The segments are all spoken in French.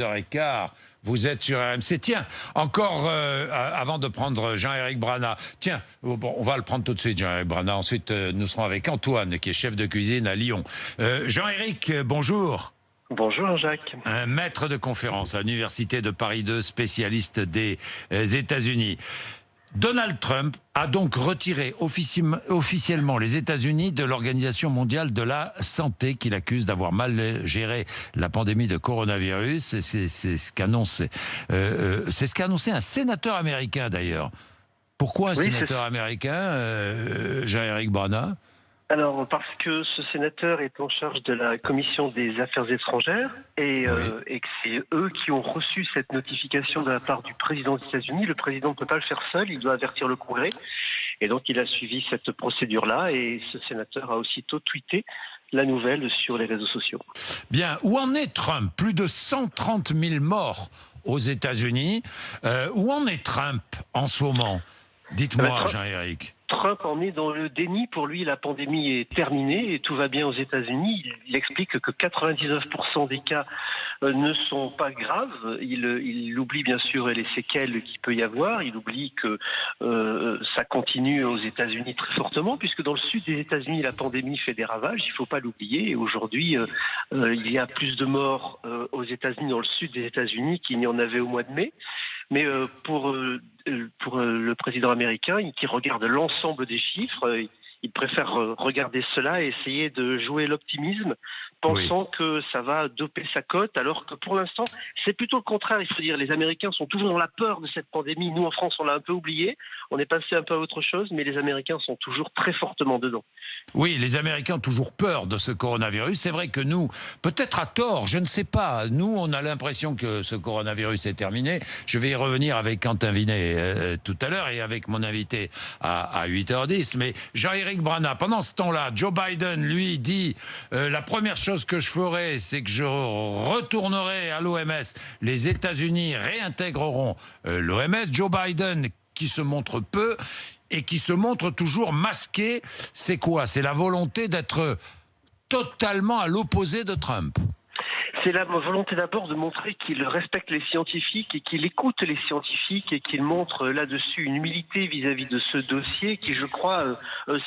8h15, vous êtes sur RMC. Tiens, encore avant de prendre Jean-Éric Brana, tiens, bon, on va le prendre tout de suite, Jean-Éric Brana. Ensuite, nous serons avec Antoine, qui est chef de cuisine à Lyon. Jean-Éric, bonjour. Bonjour Jacques. Un maître de conférence à l'Université de Paris 2, spécialiste des États-Unis. Donald Trump a donc retiré officiellement les États-Unis de l'Organisation mondiale de la santé, qu'il accuse d'avoir mal géré la pandémie de coronavirus. C'est ce qu'annonce un sénateur américain d'ailleurs. Pourquoi un sénateur américain, Jean-Éric Brana ? Alors, parce que ce sénateur est en charge de la commission des affaires étrangères et que c'est eux qui ont reçu cette notification de la part du président des États-Unis. Le président ne peut pas le faire seul, il doit avertir le Congrès. Et donc, il a suivi cette procédure-là et ce sénateur a aussitôt tweeté la nouvelle sur les réseaux sociaux. Bien, où en est Trump ? Plus de 130 000 morts aux États-Unis. Où en est Trump en ce moment ? Dites-moi, Jean-Éric. Trump en est dans le déni. Pour lui, la pandémie est terminée et tout va bien aux États-Unis. Il explique que 99% des cas ne sont pas graves. Il oublie bien sûr les séquelles qu'il peut y avoir. Il oublie que ça continue aux États-Unis très fortement, puisque dans le sud des États-Unis, la pandémie fait des ravages. Il ne faut pas l'oublier. Et aujourd'hui, il y a plus de morts aux États-Unis, dans le sud des États-Unis, qu'il n'y en avait au mois de mai. Mais pour le président américain, qui regarde l'ensemble des chiffres, il préfère regarder cela et essayer de jouer l'optimisme, pensant que ça va doper sa cote, alors que pour l'instant, c'est plutôt le contraire. Il faut dire, les Américains sont toujours dans la peur de cette pandémie. Nous, en France, on l'a un peu oublié, on est passé un peu à autre chose, mais les Américains sont toujours très fortement dedans. Oui, les Américains ont toujours peur de ce coronavirus. C'est vrai que nous, peut-être à tort, je ne sais pas, nous, on a l'impression que ce coronavirus est terminé. Je vais y revenir avec Quentin Vinet tout à l'heure et avec mon invité à 8h10. Mais Jean-Éric Brana, pendant ce temps-là, Joe Biden, lui, dit la première chose que je ferai, c'est que je retournerai à l'OMS. Les États-Unis réintégreront l'OMS. Joe Biden, qui se montre peu et qui se montre toujours masqué, c'est quoi ? C'est la volonté d'être totalement à l'opposé de Trump. C'est la volonté d'abord de montrer qu'il respecte les scientifiques et qu'il écoute les scientifiques et qu'il montre là-dessus une humilité vis-à-vis de ce dossier qui, je crois,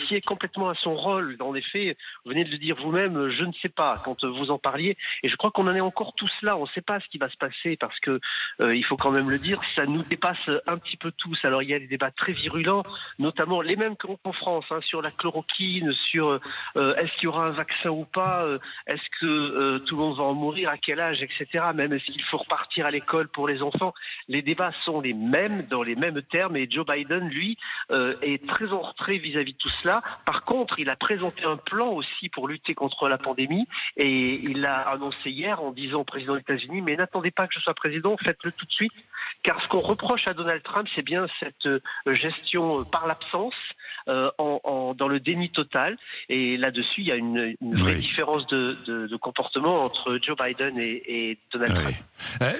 sied complètement à son rôle. En effet, vous venez de le dire vous-même, je ne sais pas, quand vous en parliez. Et je crois qu'on en est encore tous là. On ne sait pas ce qui va se passer parce que, il faut quand même le dire, ça nous dépasse un petit peu tous. Alors, il y a des débats très virulents, notamment les mêmes qu'en France, sur la chloroquine, sur est-ce qu'il y aura un vaccin ou pas, est-ce que tout le monde va en mourir, à quel âge, etc. Même est-ce qu'il faut repartir à l'école pour les enfants. Les débats sont les mêmes, dans les mêmes termes, et Joe Biden, lui, est très en retrait vis-à-vis de tout cela. Par contre, il a présenté un plan aussi pour lutter contre la pandémie, et il l'a annoncé hier en disant au président des États-Unis, mais n'attendez pas que je sois président, faites-le tout de suite, car ce qu'on reproche à Donald Trump, c'est bien cette gestion par l'absence, dans le déni total, et là-dessus il y a une vraie différence de comportement entre Joe Biden et Donald Trump.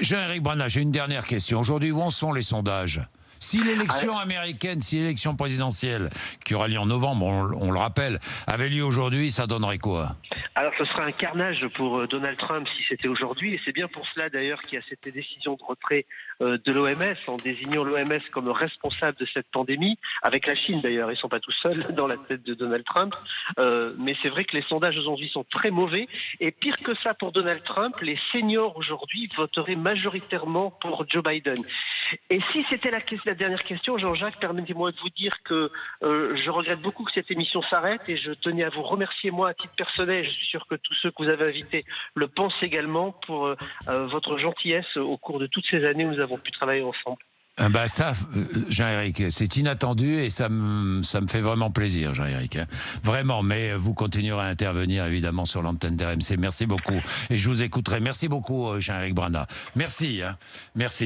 Jean-Éric Brana, j'ai une dernière question. Aujourd'hui, où en sont les sondages ? Si l'élection américaine, si l'élection présidentielle, qui aura lieu en novembre, on le rappelle, avait lieu aujourd'hui, ça donnerait quoi ? Alors, ce sera un carnage pour Donald Trump si c'était aujourd'hui, et c'est bien pour cela d'ailleurs qu'il y a cette décision de retrait de l'OMS, en désignant l'OMS comme responsable de cette pandémie, avec la Chine d'ailleurs, ils ne sont pas tout seuls dans la tête de Donald Trump, mais c'est vrai que les sondages aujourd'hui sont très mauvais, et pire que ça pour Donald Trump, les seniors aujourd'hui voteraient majoritairement pour Joe Biden. Et si c'était la dernière question, Jean-Jacques, permettez-moi de vous dire que je regrette beaucoup que cette émission s'arrête et je tenais à vous remercier, moi, à titre personnel. Je suis sûr que tous ceux que vous avez invités le pensent également pour votre gentillesse au cours de toutes ces années où nous avons pu travailler ensemble. Jean-Éric, c'est inattendu et ça me fait vraiment plaisir, Jean-Éric. Vraiment, mais vous continuerez à intervenir évidemment sur l'antenne d'RMC. Merci beaucoup et je vous écouterai. Merci beaucoup, Jean-Éric Brana. Merci. Merci.